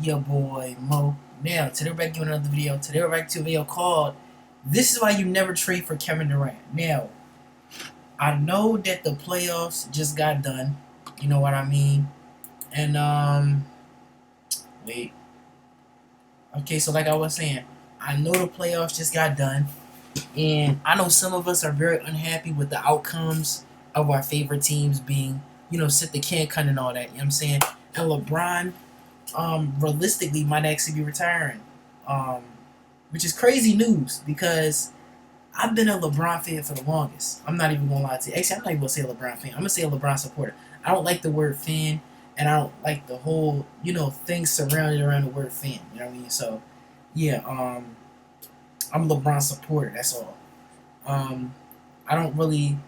Your boy Mo. Now, today we're back doing another video. Today we're back to a video called "This is Why You Never Trade for Kevin Durant." Now, I know that the playoffs just got done. You know what I mean? And wait. Okay, so like I was saying, I know the playoffs just got done, and I know some of us are very unhappy with the outcomes of our favorite teams being, sit the can cut and all that. You know what I'm saying? And LeBron realistically might actually be retiring, um, which is crazy news because I've been a LeBron fan for the longest. I'm not even gonna lie to you. Actually, I'm not even gonna say a LeBron fan. I'm gonna say a LeBron supporter. I don't like the word fan, and I don't like the whole thing surrounded around the word fan. You know what I mean? So yeah, I'm a LeBron supporter. That's all. I don't really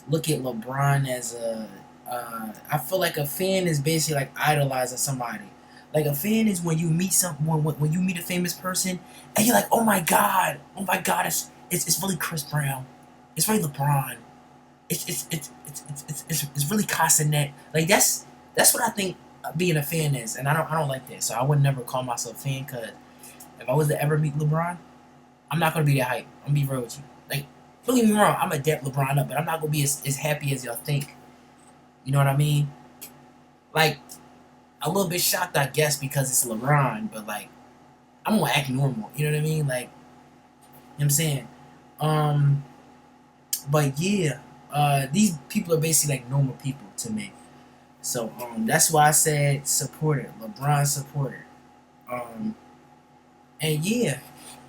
look at LeBron as a. I feel like a fan is basically like idolizing somebody. Like a fan is when you meet someone, when you meet a famous person, and you're like, oh my god, it's really Chris Brown, it's really LeBron, it's really Castanet. Like that's what I think being a fan is, and I don't like that. So I would never call myself a fan because if I was to ever meet LeBron, I'm not gonna be that hype. I'm gonna be real with you. Like, don't get me wrong, I'm a dap LeBron up, but I'm not gonna be as happy as y'all think. You know what I mean? Like, a little bit shocked, I guess, because it's LeBron, but like, I'm gonna act normal. You know what I mean? Like, you know what I'm saying? Um, but yeah, these people are basically like normal people to me. So that's why I said supporter, LeBron supporter. Um, and yeah,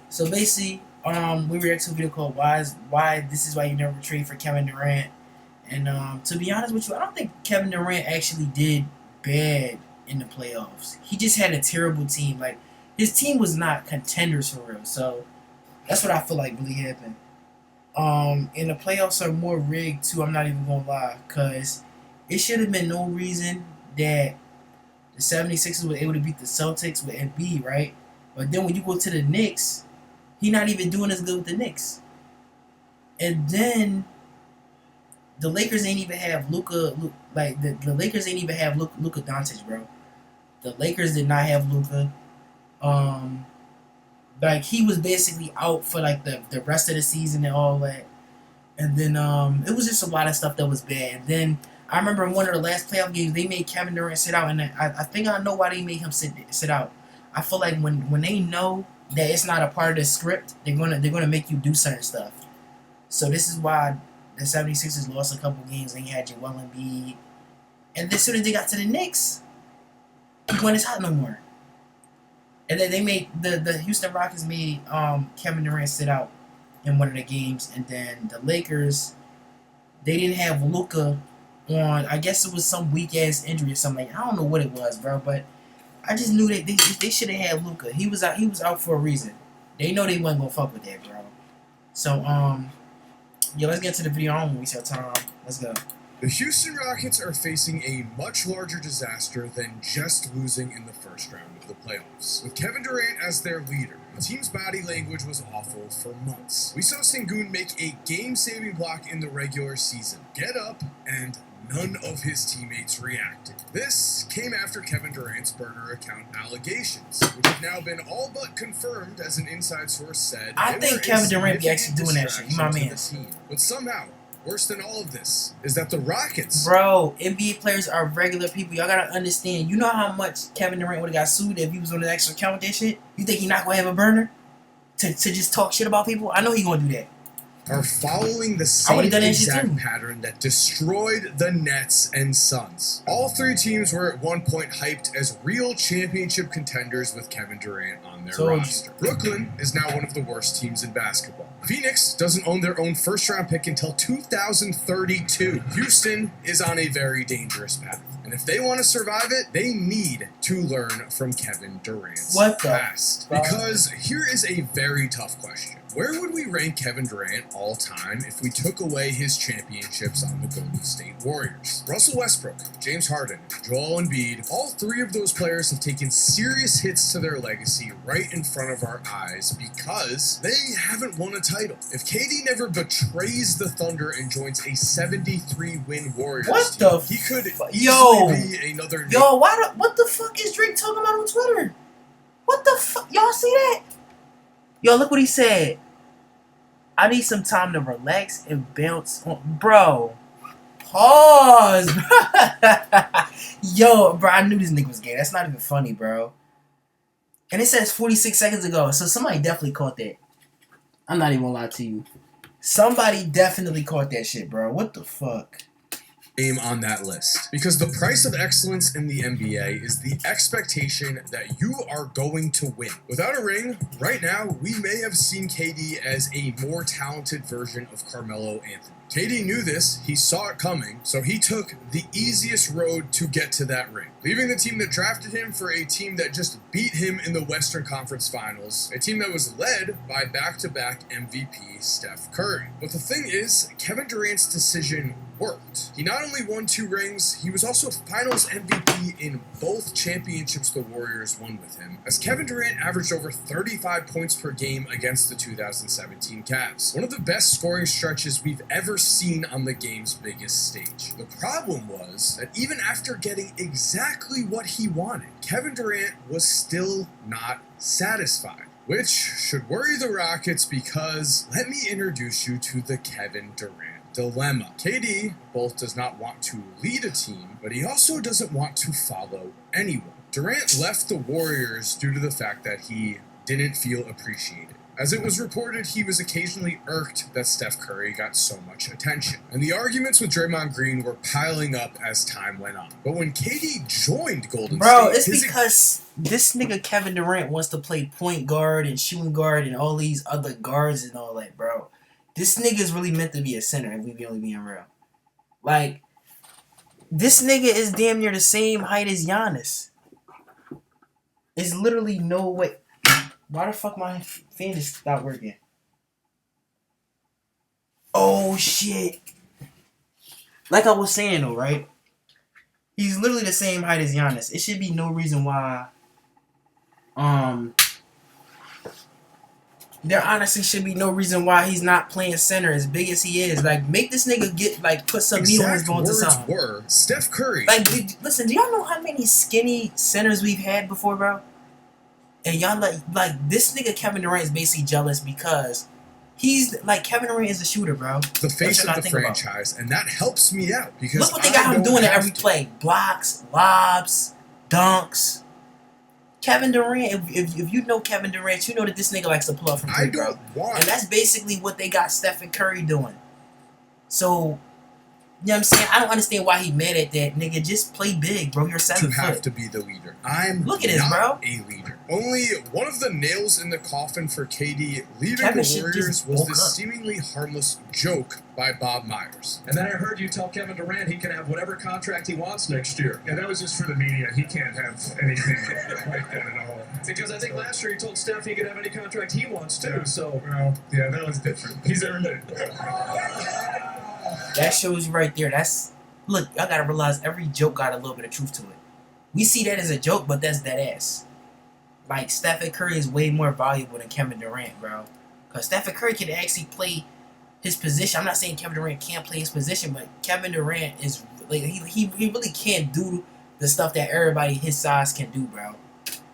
so basically, we react to a video called "Why This Is Why You Never Trade for Kevin Durant." And to be honest with you, I don't think Kevin Durant actually did bad in the playoffs. He just had a terrible team. Like, his team was not contenders for real. So that's what I feel like really happened. And the playoffs are more rigged too. I'm not even gonna lie, cause it should have been no reason that the 76ers were able to beat the Celtics with Embiid, right? But then when you go to the Knicks, he not even doing as good with the Knicks. And then the Lakers ain't even have Luka. Like the Lakers ain't even have Luka Doncic, bro. The Lakers did not have Luka. Um, like he was basically out for like the rest of the season and all that. And then it was just a lot of stuff that was bad. And then I remember in one of the last playoff games they made Kevin Durant sit out, and I think I know why they made him sit out. I feel like when they know that it's not a part of the script, they're gonna make you do certain stuff. So this is why the 76ers lost a couple games. They had Joel Embiid, and then as soon as they got to the Knicks, he wasn't as hot no more. And then they made the Houston Rockets made Kevin Durant sit out in one of the games, and then the Lakers, they didn't have Luka on. I guess it was some weak ass injury or something. Like, I don't know what it was, bro, but I just knew that they should have had Luka. He was out. He was out for a reason. They know they wasn't gonna fuck with that, bro. So yeah, let's get to the video. I don't waste your time. Let's go. The Houston Rockets are facing a much larger disaster than just losing in the first round of the playoffs. With Kevin Durant as their leader, the team's body language was awful for months. We saw Sengun make a game-saving block in the regular season, get up, and none of his teammates reacted. This came after Kevin Durant's burner account allegations, which have now been all but confirmed, as an inside source said. I think Kevin Durant be actually doing that shit. You my man. But somehow, worse than all of this is that the Rockets... Bro, NBA players are regular people. Y'all gotta understand. You know how much Kevin Durant would have got sued if he was on the actual account with that shit? You think he not gonna have a burner? To just talk shit about people? I know he gonna do that. Are following the same exact pattern that destroyed the Nets and Suns. All three teams were at one point hyped as real championship contenders with Kevin Durant on their roster. Brooklyn is now one of the worst teams in basketball. Phoenix doesn't own their own first-round pick until 2032. Houston is on a very dangerous path. And if they want to survive it, they need to learn from Kevin Durant's past. Because here is a very tough question. Where would we rank Kevin Durant all time if we took away his championships on the Golden State Warriors? Russell Westbrook, James Harden, Joel Embiid, all three of those players have taken serious hits to their legacy right in front of our eyes because they haven't won a title. If KD never betrays the Thunder and joins a 73-win Warriors team, he could easily be another... What the fuck is Drake talking about on Twitter? What the fuck? Y'all see that? Yo, look what he said. I need some time to relax and bounce on. Bro. Pause. Yo, bro, I knew this nigga was gay. That's not even funny, bro. And it says 46 seconds ago. So somebody definitely caught that. I'm not even gonna lie to you. Somebody definitely caught that shit, bro. What the fuck? Name on that list, because the price of excellence in the NBA is the expectation that you are going to win. Without a ring, right now, we may have seen KD as a more talented version of Carmelo Anthony. KD knew this, he saw it coming, so he took the easiest road to get to that ring, leaving the team that drafted him for a team that just beat him in the Western Conference Finals, a team that was led by back-to-back MVP Steph Curry. But the thing is, Kevin Durant's decision worked. He not only won 2 rings, he was also Finals MVP in both championships the Warriors won with him, as Kevin Durant averaged over 35 points per game against the 2017 Cavs. One of the best scoring stretches we've ever seen on the game's biggest stage. The problem was that even after getting exactly what he wanted, Kevin Durant was still not satisfied, which should worry the Rockets because let me introduce you to the Kevin Durant dilemma. KD both does not want to lead a team, but he also doesn't want to follow anyone. Durant left the Warriors due to the fact that he didn't feel appreciated. As it was reported, he was occasionally irked that Steph Curry got so much attention. And the arguments with Draymond Green were piling up as time went on. But when KD joined Golden State... Bro, it's because this nigga Kevin Durant wants to play point guard and shooting guard and all these other guards and all that, bro. This nigga is really meant to be a center if we be only being real. Like, this nigga is damn near the same height as Giannis. It's literally no way... Why the fuck my fan just stopped working? Oh, shit. Like I was saying, though, right? He's literally the same height as Giannis. It should be no reason why... There honestly should be no reason why he's not playing center as big as he is. Like, make this nigga get, like, put some meat on his bones or something. Were Steph Curry. Like, listen, do y'all know how many skinny centers we've had before, bro? And y'all, like this nigga Kevin Durant is basically jealous because he's, like, Kevin Durant is a shooter, bro. The face of the franchise, and that helps me out because look what they got him doing at every play. Blocks, lobs, dunks. Kevin Durant, if you know Kevin Durant, you know that this nigga likes to pull up from three, bro. And that's basically what they got Stephen Curry doing. So, you know what I'm saying? I don't understand why he mad at that, nigga. Just play big, bro. You're 7 foot. You have to be the leader. I'm look at this, bro. A leader. Only one of the nails in the coffin for KD leaving the Warriors was this seemingly harmless joke by Bob Myers. And then I heard you tell Kevin Durant he can have whatever contract he wants next year. Yeah, that was just for the media. He can't have anything like that at all. Because I think last year he told Steph he could have any contract he wants too. Yeah. So, well, yeah, that was different. He's earned it. That shows you right there. That's look. I gotta realize every joke got a little bit of truth to it. We see that as a joke, but that's dead ass. Like, Stephen Curry is way more valuable than Kevin Durant, bro. Because Stephen Curry can actually play his position. I'm not saying Kevin Durant can't play his position, but Kevin Durant is like he really can't do the stuff that everybody his size can do, bro.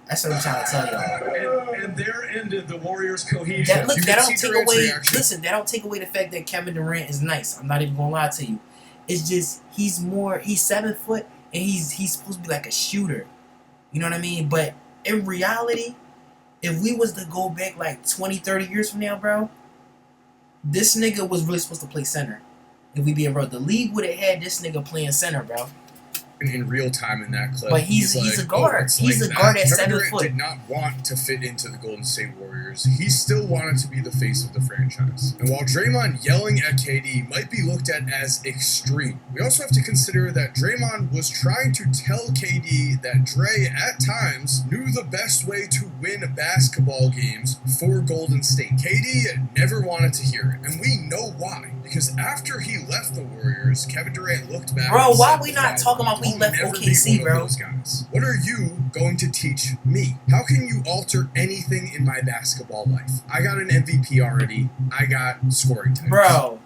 That's what I'm trying to tell y'all. And there ended the Warriors' cohesion. That don't take away. Listen, that don't take away the fact that Kevin Durant is nice. I'm not even gonna lie to you. It's just he's 7 foot and he's supposed to be like a shooter. You know what I mean? But in reality, if we was to go back like 20, 30 years from now, bro, this nigga was really supposed to play center. If we being real, the league would have had this nigga playing center, bro. in real time in that clip. But he's a like, guard. It's He's like a guard that. at Kevin 7 Durant foot. did not want to fit into the Golden State Warriors. He still wanted to be the face of the franchise. And while Draymond yelling at KD might be looked at as extreme, we also have to consider that Draymond was trying to tell KD that Dre at times knew the best way to win basketball games for Golden State. KD never wanted to hear it, and we know why. Because after he left the Warriors, Kevin Durant looked back. Bro, and why said, we not talking about we left never OKC, be one bro? of those guys. What are you going to teach me? How can you alter anything in my basketball life? I got an MVP already. I got scoring titles. Bro,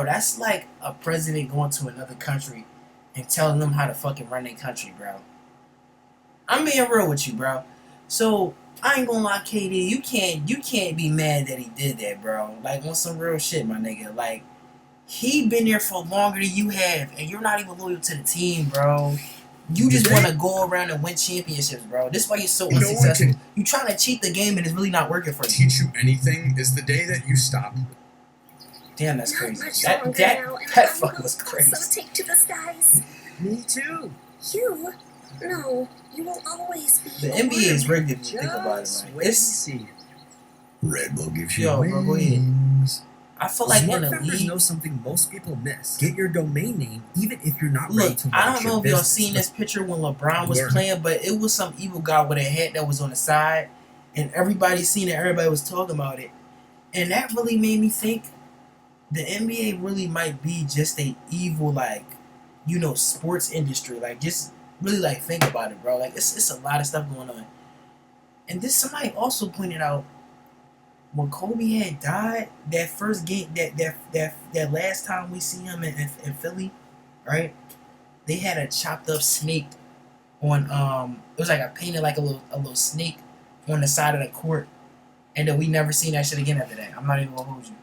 that's like a president going to another country and telling them how to fucking run their country, bro. I'm being real with you, bro. So I ain't gonna lie, KD, you can't be mad that he did that, bro. Like, on some real shit, my nigga. Like, he been there for longer than you have, and you're not even loyal to the team, bro. You just want to go around and win championships, bro. This is why you're so unsuccessful. You trying to cheat the game, and it's really not working for you. Teach you anything is the day that you stop. Damn, that's crazy. That That fuck was crazy. So take to the skies. Me too. You? No, you will always be. The NBA is rigged if you think about it, man. It's see. Red Bull gives you Yo, bro, go ahead. wings. I feel like in Smart the members league. know something most people miss. Get your domain name even if you're not ready Look, to I launch don't know your if y'all business. seen this picture when LeBron was Learn. playing, but it was some evil guy with a hat that was on the side, and everybody seen it. Everybody was talking about it, and that really made me think the NBA really might be just a evil, like, sports industry. Like, just really like think about it, bro. Like, it's a lot of stuff going on. And this somebody also pointed out when Kobe had died, that first game, that last time we see him in Philly, right? They had a chopped up snake on it was like a painted like a little snake on the side of the court, and then we never seen that shit again after that. I'm not even gonna hold you.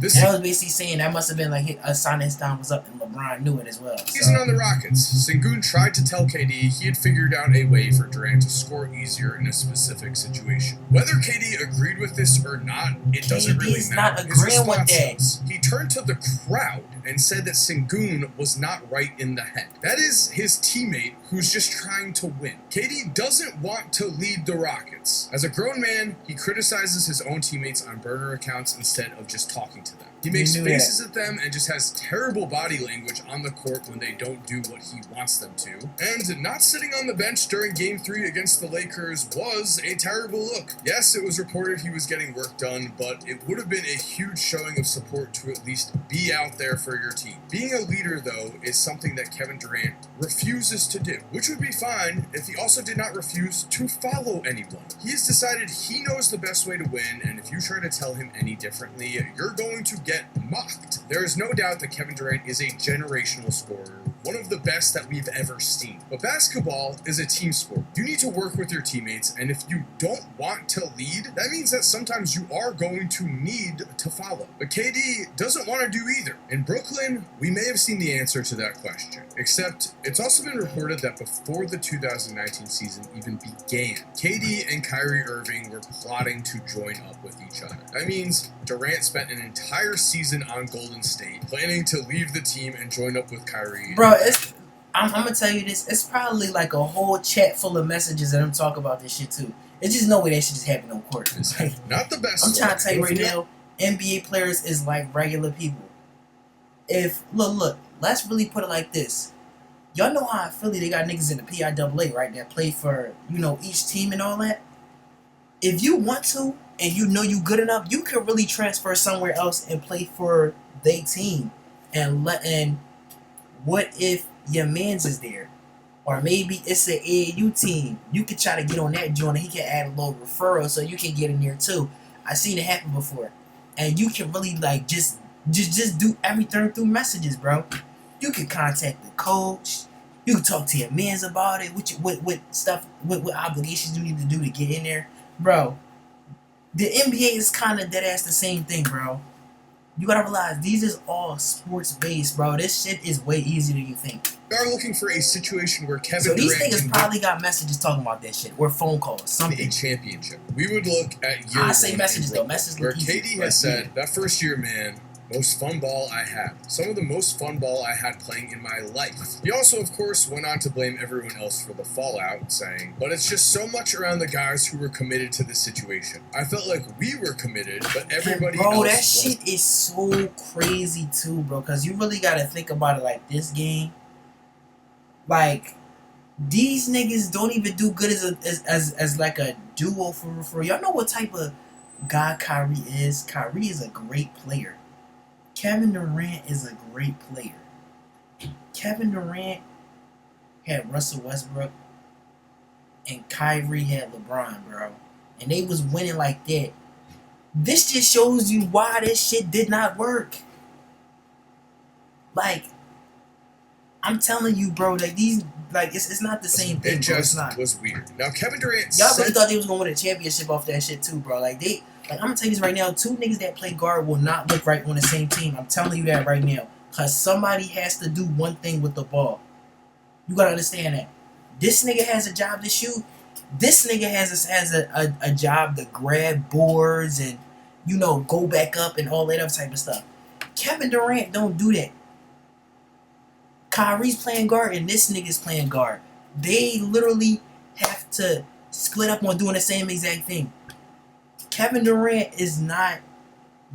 This And I was basically saying that must have been like a sign his time was up, and LeBron knew it as well. season on the Rockets, Sengun tried to tell KD he had figured out a way for Durant to score easier in a specific situation. Whether KD agreed with this or not, it doesn't really KD's matter. not His agreeing with response that. was, he turned to the crowd and said that Sengun was not right in the head. That is his teammate who's just trying to win. KD doesn't want to lead the Rockets. As a grown man, he criticizes his own teammates on burner accounts instead of just talking to them. He makes knew faces at them and just has terrible body language on the court when they don't do what he wants them to. And not sitting on the bench during Game 3 against the Lakers was a terrible look. Yes, it was reported he was getting work done, but it would have been a huge showing of support to at least be out there for your team. Being a leader, though, is something that Kevin Durant refuses to do, which would be fine if he also did not refuse to follow anyone. He has decided he knows the best way to win, and if you try to tell him any differently, you're going to get mocked. There is no doubt that Kevin Durant is a generational scorer, one of the best that we've ever seen. But basketball is a team sport. You need to work with your teammates, and if you don't want to lead, that means that sometimes you are going to need to follow. But KD doesn't want to do either. In Brooklyn, we may have seen the answer to that question, except it's also been reported that before the 2019 season even began, KD and Kyrie Irving were plotting to join up with each other. That means Durant spent an entire season on Golden State, planning to leave the team and join up with Kyrie. Bro, I'm gonna tell you this. It's probably like a whole chat full of messages that I'm talking about this shit too. It's just no way that shit just happened on court. Like, not the best. I'm trying to tell you right now, NBA players is like regular people. If look, let's really put it like this. Y'all know how in Philly they got niggas in the PIAA, right? That play for each team and all that. If you want to and you know you good enough, you can really transfer somewhere else and play for their team. And what if your man's is there? Or maybe it's an AAU team. You could try to get on that joint and he can add a little referral so you can get in there too. I've seen it happen before. And you can really like just do everything through messages, bro. You can contact the coach. You can talk to your mans about it. What obligations you need to do to get in there, bro. The NBA is kind of dead ass the same thing, bro. You gotta realize these is all sports based, bro. This shit is way easier than you think. We are looking for a situation where Kevin So these Durant niggas can probably got messages talking about that shit or phone calls, win something. a championship. We would look at year I say one messages in though. Brooklyn, Messages where look easy, KD but has said that first year, man, most fun ball I had. Some of the most fun ball I had playing in my life. He also, of course, went on to blame everyone else for the fallout, saying, but it's just so much around the guys who were committed to this situation. I felt like we were committed, but everybody bro, else that wasn't. shit is so crazy too, bro. Because you really got to think about it like this game. Like, these niggas don't even do good as like a duo for y'all know what type of guy Kyrie is. Kyrie is a great player. Kevin Durant is a great player. Kevin Durant had Russell Westbrook and Kyrie had LeBron, bro. And they was winning like that. This just shows you why this shit did not work. Like, I'm telling you, bro, like these, like it's not the same thing. It Bro. It's just not. was weird. Now, Kevin Durant Y'all said really thought they was gonna win a championship off that shit too, bro. Like I'm gonna tell you this right now. Two niggas that play guard will not look right on the same team. I'm telling you that right now, cause somebody has to do one thing with the ball. You gotta understand that. This nigga has a job to shoot. This nigga has a job to grab boards and go back up and all that other type of stuff. Kevin Durant don't do that. Kyrie's playing guard and this nigga's playing guard. They literally have to split up on doing the same exact thing. Kevin Durant is not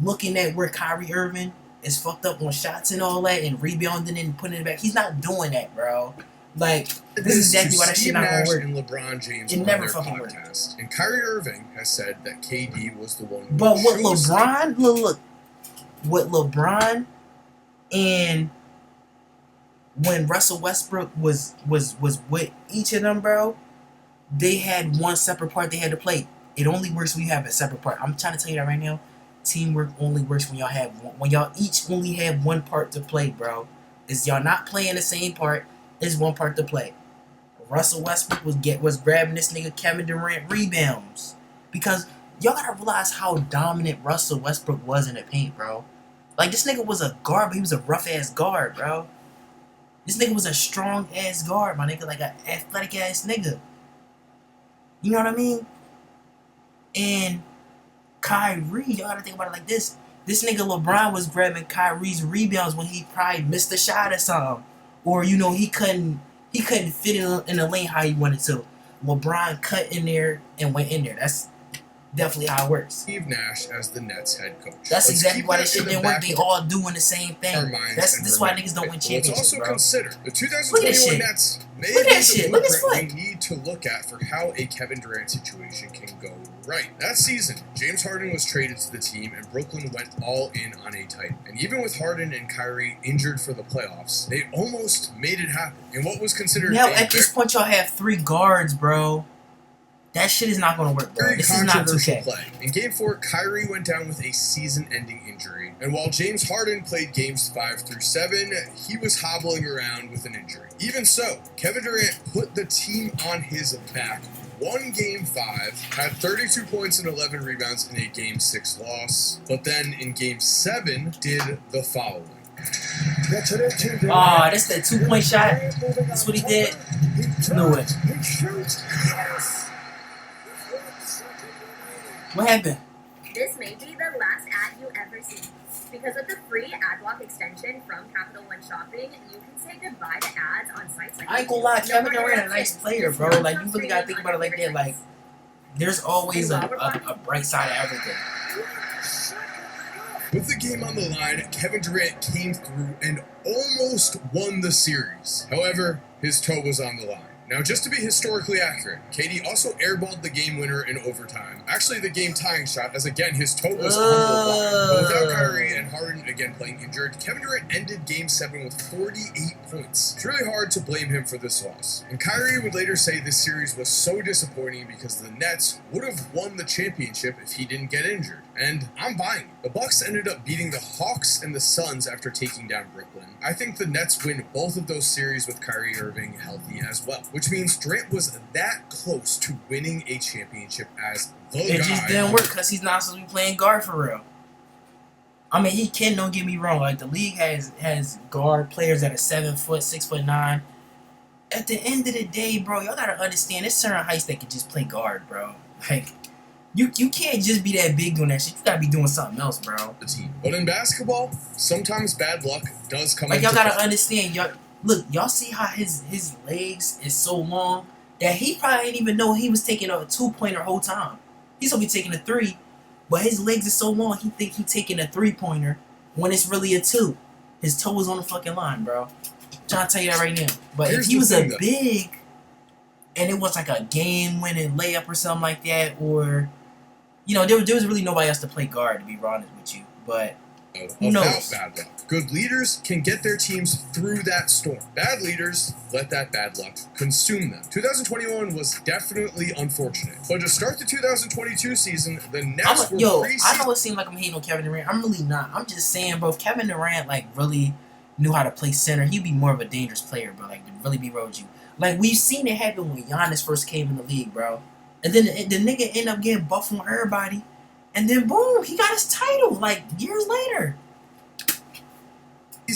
looking at where Kyrie Irving is fucked up on shots and all that and rebounding and putting it back. He's not doing that, bro. Like, this is exactly why that shit not gonna work. And LeBron James It on never their fucking podcast. And Kyrie Irving has said that KD was the one who But what chose LeBron, look, what LeBron and when Russell Westbrook was with each of them, bro, they had one separate part they had to play. It only works when you have a separate part. I'm trying to tell you that right now. Teamwork only works when y'all have when y'all each only have one part to play, bro. Is y'all not playing the same part? Is one part to play. Russell Westbrook was grabbing this nigga Kevin Durant rebounds because y'all gotta realize how dominant Russell Westbrook was in the paint, bro. Like, this nigga was a guard, but he was a rough ass guard, bro. This nigga was a strong ass guard, my nigga, like an athletic ass nigga. You know what I mean? And Kyrie, y'all gotta think about it like this. This nigga LeBron was grabbing Kyrie's rebounds when he probably missed a shot or something. Or, he couldn't fit in the lane how he wanted to. LeBron cut in there and went in there. That's definitely how it works. Steve Nash as the Nets head coach. That's exactly why that shit didn't work. They all doing the same thing. This why niggas don't win championships, Let's also bro. consider the 2021 Nets may Look at be that shit. the Look at his blueprint foot. we need to look at for how a Kevin Durant situation can go right. That season, James Harden was traded to the team and Brooklyn went all in on a title. And even with Harden and Kyrie injured for the playoffs, they almost made it happen. In what was considered Now, at this point, y'all have 3 guards, bro. That shit is not gonna work, bro. very This is not controversial 2K. play. In Game 4, Kyrie went down with a season-ending injury, and while James Harden played Games 5 through 7, he was hobbling around with an injury. Even so, Kevin Durant put the team on his back, won Game 5, had 32 points and 11 rebounds in a Game 6 loss, but then in Game 7 did the following. Oh, that's that 2-point shot. That's what he did. Knew it. What happened? This may be the last ad you ever see. Because of the free ad block extension from Capital One Shopping, you can say goodbye to ads on sites like I ain't gonna lie, Kevin Durant a nice player, bro. Like, you really gotta think about it like that. Like, there's always a bright side of everything. With the game on the line, Kevin Durant came through and almost won the series. However, his toe was on the line. Now, just to be historically accurate, KD also airballed the game winner in overtime. Actually, the game tying shot, as again, his toe was on the line. But without Kyrie and Harden again playing injured, Kevin Durant ended Game 7 with 48 points. It's really hard to blame him for this loss. And Kyrie would later say this series was so disappointing because the Nets would have won the championship if he didn't get injured. And I'm buying it. The Bucks ended up beating the Hawks and the Suns after taking down Brooklyn. I think the Nets win both of those series with Kyrie Irving healthy as well, which means Durant was that close to winning a championship as the guy. It just didn't work because he's not supposed to be playing guard for real. I mean, he can, don't get me wrong. Like, the league has guard players that are 7 foot, 6'9". At the end of the day, bro, y'all gotta understand there's certain heights that can just play guard, bro. Like, You can't just be that big doing that shit. You gotta be doing something else, bro. The team. But in basketball, sometimes bad luck does come Like into y'all gotta play. understand, y'all. Look, y'all see how his legs is so long that he probably didn't even know he was taking a 2-pointer whole time. He's gonna be taking a 3, but his legs is so long he think he taking a 3-pointer when it's really a 2. His toe is on the fucking line, bro. I'm trying to tell you that right now. But Here's if he the was thing, a though. big and it was like a game-winning layup or something like that, or there was really nobody else to play guard, to be honest with you. But who Without knows? bad luck. Good leaders can get their teams through that storm. Bad leaders let that bad luck consume them. 2021 was definitely unfortunate. But to start the 2022 season, the Nets were I know it seems like I'm hating on Kevin Durant. I'm really not. I'm just saying, bro, if Kevin Durant really knew how to play center, he'd be more of a dangerous player, bro. Like, to really be real with you. Like, we've seen it happen when Giannis first came in the league, bro. And then the nigga ended up getting buffed on everybody. And then, boom, he got his title, like, years later.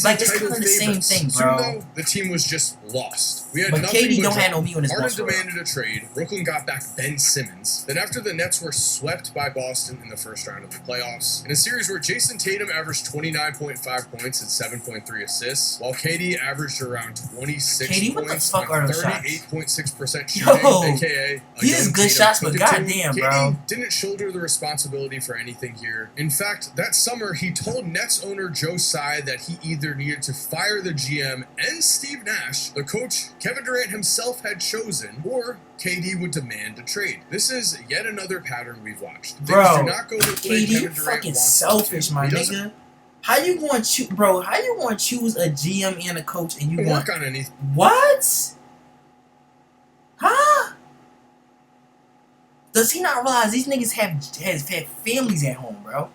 Like, it's kind of the same thing, bro. Soon, though, the team was just lost. We had But nothing KD but don't drama. have no meat on his Harden bones, bro. demanded a trade. Brooklyn got back Ben Simmons. Then after the Nets were swept by Boston in the first round of the playoffs, in a series where Jason Tatum averaged 29.5 points and 7.3 assists, while KD averaged around 26 KD, what the points fuck are on those shots? 38.6% shooting, Yo, aka a he has young good Tatum shots, but took it to. goddamn, KD bro. didn't shoulder the responsibility for anything here. In fact, that summer he told Nets owner Joe Tsai that he either needed to fire the GM and Steve Nash, the coach Kevin Durant himself had chosen, or KD would demand a trade. This is yet another pattern we've watched. Things Bro, do not go the way KD, you Kevin Durant fucking wants selfish, to. my He doesn't nigga. How you going to choose a GM and a coach and you want work on anything. what? Huh? Does he not realize these niggas have had families at home, bro?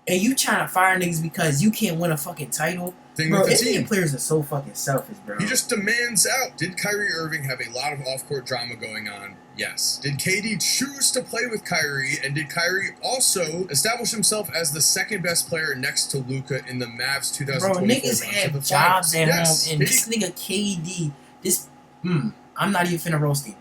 And you trying to fire niggas because you can't win a fucking title? Bro, With the NBA team. players are so fucking selfish, bro. He just demands out. Did Kyrie Irving have a lot of off-court drama going on? Yes. Did KD choose to play with Kyrie, and did Kyrie also establish himself as the second best player next to Luka in the Mavs 2024 Bro, niggas run to have the jobs finals? at Yes. home, and this nigga KD, I'm not even finna roast him.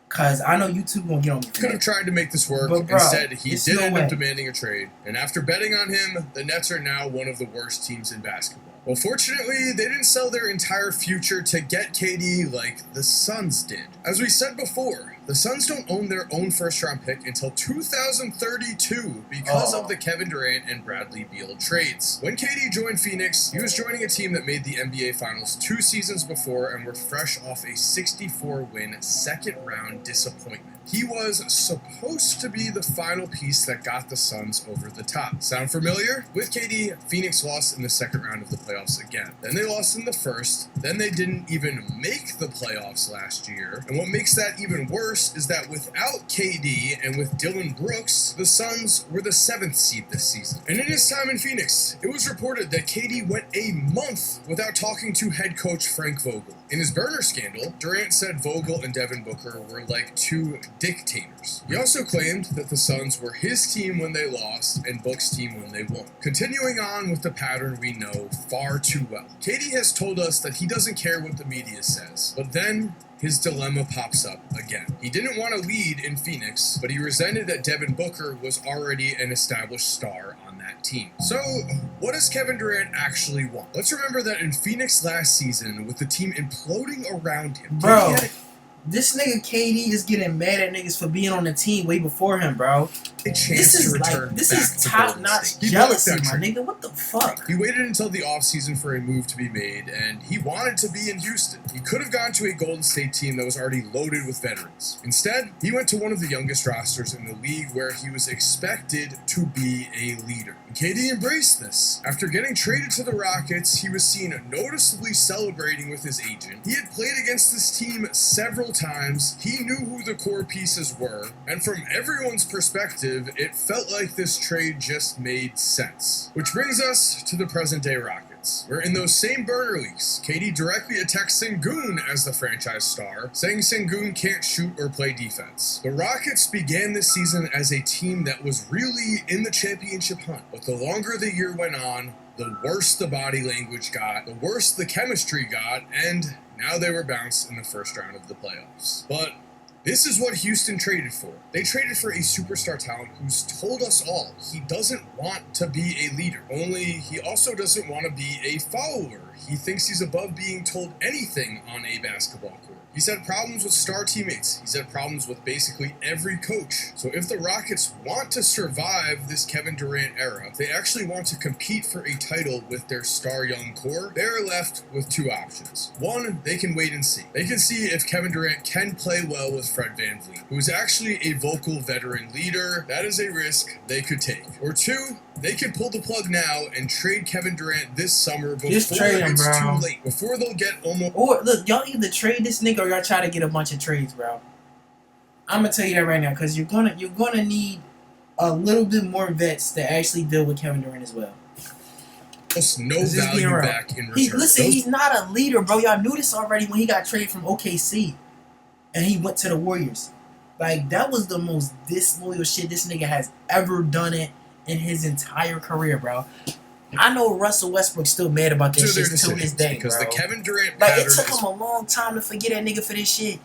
Cause I know you two gonna get on me for Could have that. tried to make this work. But, bro, Instead, he it's did no end way. up demanding a trade. And after betting on him, the Nets are now one of the worst teams in basketball. Well, fortunately, they didn't sell their entire future to get KD like the Suns did. As we said before, the Suns don't own their own first-round pick until 2032 because of the Kevin Durant and Bradley Beal trades. When KD joined Phoenix, he was joining a team that made the NBA Finals 2 seasons before and were fresh off a 64-win second-round disappointment. He was supposed to be the final piece that got the Suns over the top. Sound familiar? With KD, Phoenix lost in the second round of the playoffs again. Then they lost in the first. Then they didn't even make the playoffs last year. And what makes that even worse is that without KD and with Dylan Brooks, the Suns were the 7th seed this season. And in his time in Phoenix, it was reported that KD went a month without talking to head coach Frank Vogel. In his burner scandal, Durant said Vogel and Devin Booker were like two dictators. He also claimed that the Suns were his team when they lost and Book's team when they won. Continuing on with the pattern we know far too well. KD has told us that he doesn't care what the media says, but then his dilemma pops up again. He didn't want to lead in Phoenix, but he resented that Devin Booker was already an established star on that team. So, what does Kevin Durant actually want? Let's remember that in Phoenix last season, with the team imploding around him, Bro, this nigga KD is getting mad at niggas for being on the team way before him, bro. a chance This is to return like, this back is to top Golden notch State. He jealousy, blocked that my trade. nigga. What the fuck? He waited until the offseason for a move to be made, and he wanted to be in Houston. He could have gone to a Golden State team that was already loaded with veterans. Instead, he went to one of the youngest rosters in the league where he was expected to be a leader. And KD embraced this. After getting traded to the Rockets, he was seen noticeably celebrating with his agent. He had played against this team several times. He knew who the core pieces were, and from everyone's perspective, it felt like this trade just made sense. Which brings us to the present-day Rockets, where in those same burner leaks, KD directly attacks Sengun as the franchise star, saying Sengun can't shoot or play defense. The Rockets began this season as a team that was really in the championship hunt, but the longer the year went on, the worse the body language got, the worse the chemistry got, and now they were bounced in the first round of the playoffs. But This is what Houston traded for. They traded for a superstar talent who's told us all he doesn't want to be a leader. Only he also doesn't want to be a follower. He thinks he's above being told anything on a basketball court. He's had problems with star teammates. He's had problems with basically every coach. So if the Rockets want to survive this Kevin Durant era, if they actually want to compete for a title with their star young core, they're left with two options. One, they can wait and see. They can see if Kevin Durant can play well with Fred VanVleet, who is actually a vocal veteran leader. That is a risk they could take. Or two, they can pull the plug now and trade Kevin Durant this summer before Just trade him, it's bro. too late. Before they'll get almost... Or look, y'all either trade this nigga or y'all try to get a bunch of trades, bro. I'm gonna tell you that right now, because you're gonna need a little bit more vets to actually deal with Kevin Durant as well. no This is being value real. back in return. He's not a leader, bro. Y'all knew this already when he got traded from OKC and he went to the Warriors. Like, that was the most disloyal shit this nigga has ever done it in his entire career, bro. I know Russell Westbrook's still mad about that shit to this day, because bro. the Kevin Durant Like, pattern it took is him a long time to forget that nigga for this shit.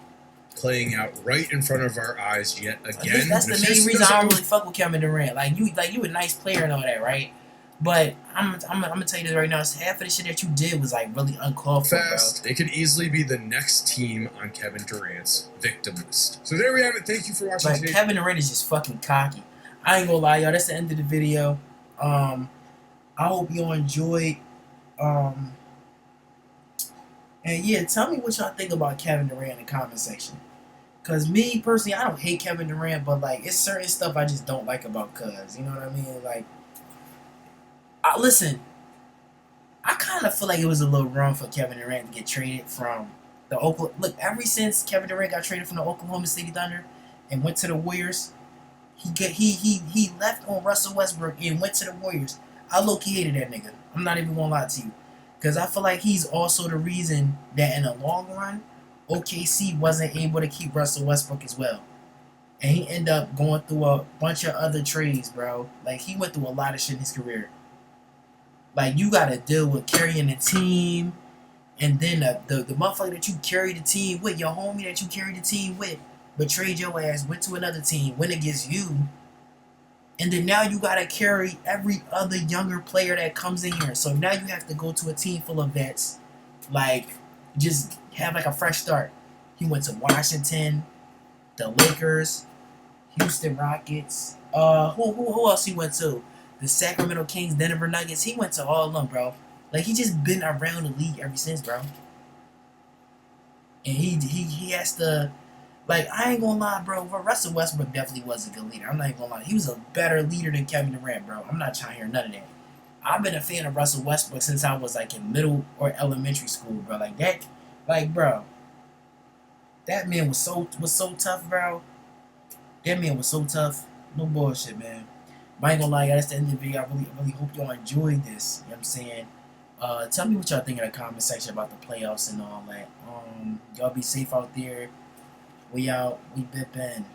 playing out right in front of our eyes yet again. That's the main reason I don't really fuck with Kevin Durant. Like you a nice player and all that, right? But I'm gonna tell you this right now. Half of the shit that you did was like really uncalled for, bro. Fast, they could easily be the next team on Kevin Durant's victim list. So there we have it. Thank you for watching Like, today. Kevin Durant is just fucking cocky. I ain't gonna lie, y'all. That's the end of the video. I hope you enjoyed. And yeah, tell me what y'all think about Kevin Durant in the comment section. Cause me personally, I don't hate Kevin Durant, but like, it's certain stuff I just don't like about Cuz. You know what I mean? Like, listen, I kind of feel like it was a little wrong for Kevin Durant to get traded from the Oklahoma. Look, ever since Kevin Durant got traded from the Oklahoma City Thunder and went to the Warriors, he left on Russell Westbrook and went to the Warriors. I low-key hated that nigga. I'm not even gonna lie to you, because I feel like he's also the reason that in the long run, OKC wasn't able to keep Russell Westbrook as well. And he ended up going through a bunch of other trades, bro. Like, he went through a lot of shit in his career. Like, you gotta deal with carrying a team, and then the motherfucker that you carry the team with, your homie that you carry the team with, betrayed your ass, went to another team, went against you, and then now you gotta carry every other younger player that comes in here. So now you have to go to a team full of vets, like, just have like a fresh start. He went to Washington, the Lakers, Houston Rockets. Who else he went to? The Sacramento Kings, Denver Nuggets. He went to all of them, bro. Like, he just been around the league ever since, bro. And he has to, like, I ain't gonna lie, bro. Russell Westbrook definitely was a good leader. I'm not even gonna lie. He was a better leader than Kevin Durant, bro. I'm not trying to hear none of that. I've been a fan of Russell Westbrook since I was like in middle or elementary school, bro. Like that, like, bro. That man was so tough, bro. That man was so tough. No bullshit, man. But I ain't gonna lie, that's the end of the video. I really hope y'all enjoyed this. You know what I'm saying? Tell me what y'all think in the comment section about the playoffs and all that. Y'all be safe out there. We out. We bippin'.